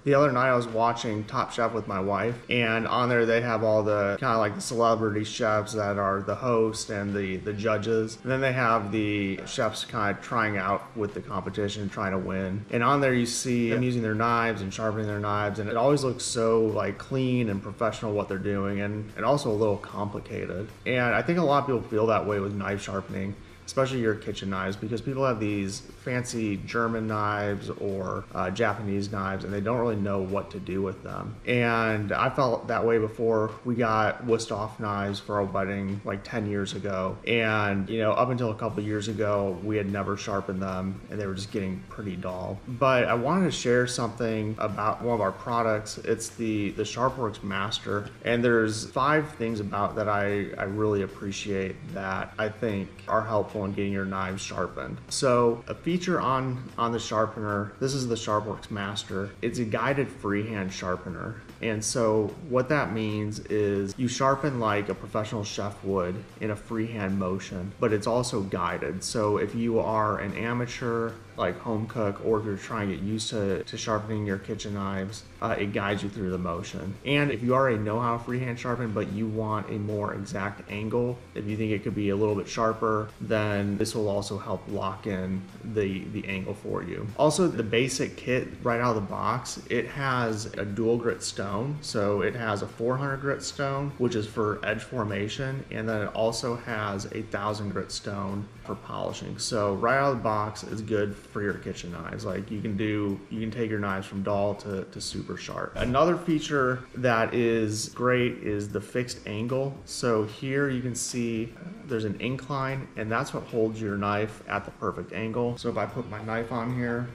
The other night I was watching Top Chef with my wife, and on there they have all the kind of like the celebrity chefs that are the host and the judges. And then they have the chefs kind of trying out with the competition, trying to win. And on there you see them using their knives and sharpening their knives, and it always looks so like clean and professional what they're doing, and also a little complicated. And I think a lot of people feel that way with knife sharpening, especially your kitchen knives, because people have these fancy German knives or Japanese knives, and they don't really know what to do with them. And I felt that way before we got Wusthof knives for our wedding like 10 years ago. And you know, up until a couple years ago, we had never sharpened them, and they were just getting pretty dull. But I wanted to share something about one of our products. It's the SharpWorx Master, and there's 5 things about that I really appreciate that I think are helpful in getting your knives sharpened. So a feature on the sharpener, this is the SharpWorx Master. It's a guided freehand sharpener. And so what that means is you sharpen like a professional chef would in a freehand motion, but it's also guided. So if you are an amateur, like home cook, or if you're trying to get used to sharpening your kitchen knives, it guides you through the motion. And if you already know how to freehand sharpen, but you want a more exact angle, if you think it could be a little bit sharper, then this will also help lock in the angle for you. Also, the basic kit right out of the box, it has a dual grit stone. So it has a 400 grit stone, which is for edge formation, and then it also has a 1000 grit stone for polishing. So right out of the box, it's good for your kitchen knives. Like you can take your knives from dull to super sharp. Another feature that is great is the fixed angle. So here you can see there's an incline, and that's what holds your knife at the perfect angle. So if I put my knife on here,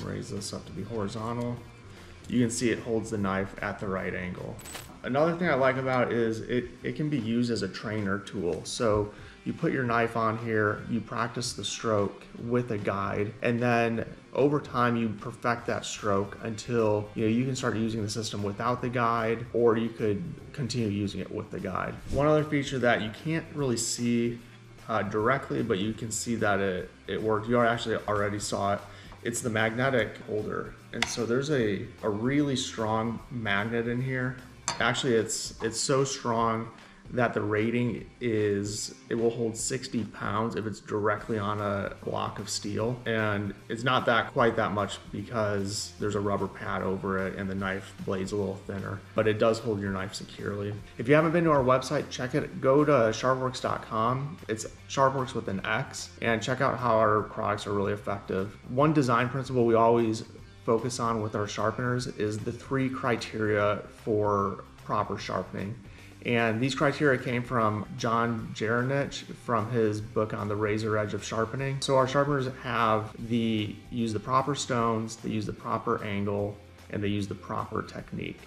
raise this up to be horizontal, you can see it holds the knife at the right angle. Another thing I like about it is it can be used as a trainer tool. So you put your knife on here, you practice the stroke with a guide, and then over time you perfect that stroke until you can start using the system without the guide, or you could continue using it with the guide. One other feature that you can't really see directly, but you can see that it worked. You actually already saw it. It's the magnetic holder. And so there's a really strong magnet in here. Actually, it's so strong that the rating is it will hold 60 pounds if it's directly on a block of steel, and it's not quite that much because there's a rubber pad over it and the knife blade's a little thinner, but it does hold your knife securely. If you haven't been to our website, check it. Go to sharpworx.com. It's SharpWorx with an X, and check out how our products are really effective. One design principle we always focus on with our sharpeners is the 3 criteria for proper sharpening. And these criteria came from John Jerinich from his book on the razor edge of sharpening. So our sharpeners use the proper stones, they use the proper angle, and they use the proper technique.